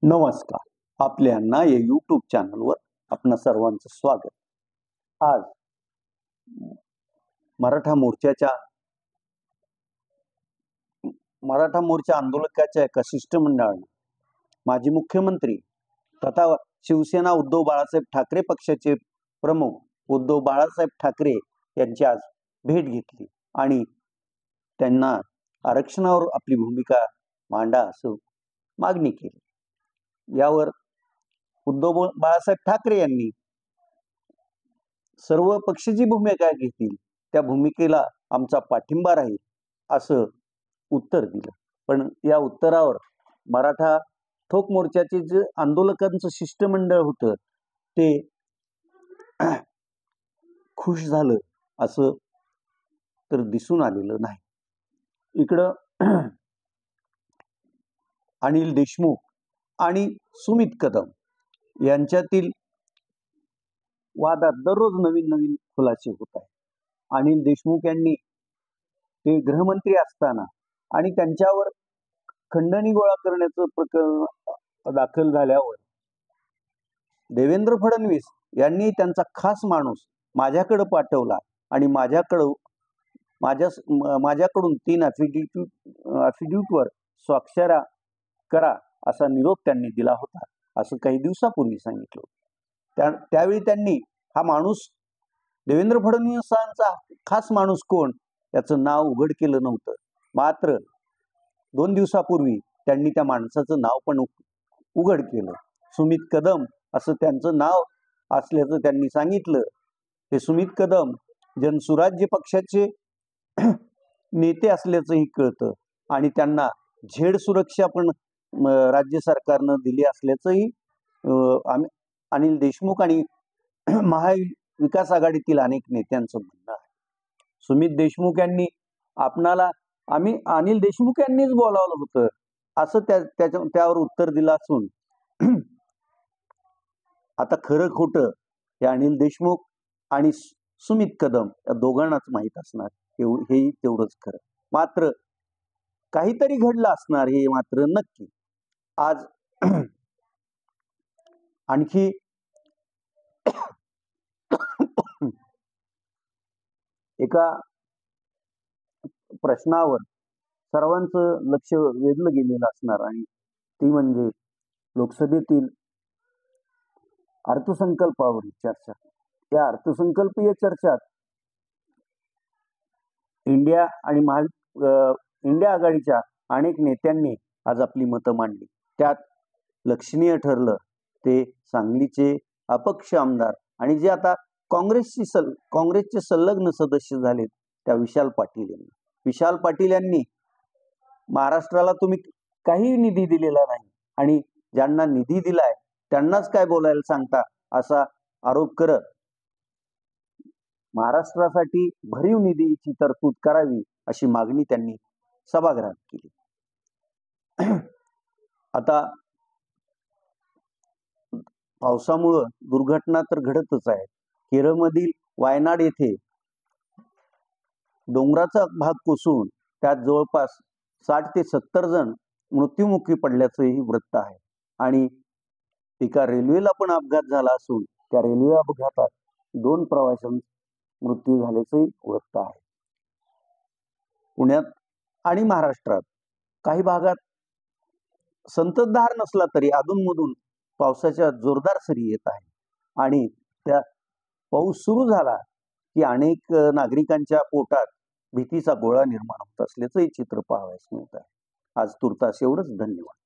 नमस्कार. आपल्या या यूट्यूब चॅनलवर आपणा सर्वांचं स्वागत. आज मराठा मोर्चाच्या मराठा मोर्चा आंदोलकाच्या एका शिष्टमंडळाने माजी मुख्यमंत्री तथा शिवसेना उद्धव बाळासाहेब ठाकरे पक्षाचे प्रमुख उद्धव बाळासाहेब ठाकरे यांची आज भेट घेतली आणि त्यांना आरक्षणावर आपली भूमिका मांडा असं मागणी केली. यावर उद्धव बाळासाहेब ठाकरे यांनी सर्व पक्षाची भूमिका घेतील त्या भूमिकेला आमचा पाठिंबा राहील असं उत्तर दिलं. पण या उत्तरावर मराठा ठोक मोर्चाचे जे आंदोलकांचं शिष्टमंडळ होतं ते खुश झालं असं तर दिसून आलेलं नाही. इकडं अनिल देशमुख आणि सुमित कदम यांच्यातील वादात दररोज नवीन नवीन खुलासे होत आहेत. अनिल देशमुख यांनी ते गृहमंत्री असताना आणि त्यांच्यावर खंडणी गोळा करण्याचं प्रकरण दाखल झाल्यावर देवेंद्र फडणवीस यांनी त्यांचा खास माणूस माझ्याकडे पाठवला आणि माझ्याकडून 3 ॲफिडेव्हिटवर स्वाक्षऱ्या करा असा निरोप त्यांनी दिला होता असं काही दिवसापूर्वी सांगितलं. त्यावेळी त्यांनी हा माणूस देवेंद्र फडणवीसांचा खास माणूस कोण याचं नाव उघड केलं नव्हतं. मात्र 2 दिवसापूर्वी त्यांनी त्या माणसाचं नाव पण उघड केलं. सुमित कदम असं त्यांचं नाव असल्याचं त्यांनी सांगितलं. हे सुमित कदम जनसुराज्य पक्षाचे नेते असल्याचंही कळतं आणि त्यांना झेड सुरक्षा पण राज्य सरकारनं दिली असल्याचंही अनिल देशमुख आणि महाविकास आघाडीतील अनेक नेत्यांचं म्हणणं आहे. सुमित देशमुख यांनी अनिल देशमुख यांनीच बोलावलं होतं असं त्यावर उत्तर दिलं असून आता खरं खोटं हे अनिल देशमुख आणि सुमित कदम या दोघांनाच माहीत असणार हेही तेवढंच खरं. मात्र काहीतरी घडलं असणार हे मात्र नक्की. आज आणखी एका प्रश्नावर सर्वांचं लक्ष वेधलं गेलेलं असणार आणि ती म्हणजे लोकसभेतील अर्थसंकल्पावरील चर्चा. या अर्थसंकल्पीय चर्चेत इंडिया आघाडीच्या अनेक नेत्यांनी आज आपली मतं मांडली. त्यात लक्षणीय ठरलं ते सांगलीचे अपक्ष आमदार आणि जे आता काँग्रेसचे संलग्न सदस्य झालेत त्या विशाल पाटील यांनी महाराष्ट्राला तुम्ही काही निधी दिलेला नाही आणि ज्यांना निधी दिलाय त्यांनाच काय बोलायला सांगता असा आरोप करत महाराष्ट्रासाठी भरीव निधीची तरतूद करावी अशी मागणी त्यांनी सभागृहात केली. आता पावसामुळं दुर्घटना तर घडतच आहेत. केरळमधील वायनाड येथे डोंगराचा भाग कोसळून त्यात जवळपास 60 ते 70 जण मृत्युमुखी पडल्याचंही वृत्त आहे आणि एका रेल्वेला पण अपघात झाला असून त्या रेल्वे अपघातात 2 प्रवाशांचा मृत्यू झाल्याचंही वृत्त आहे. पुण्यात आणि महाराष्ट्रात काही भागात संततधार नसला तरी अधूनमधून पावसाच्या जोरदार सरी येत आहे आणि त्या पाऊस सुरू झाला की अनेक नागरिकांच्या पोटात भीतीचा गोळा निर्माण होत असल्याचंही चित्र पाहावयास मिळत आहे. आज तुर्तास एवढंच. धन्यवाद.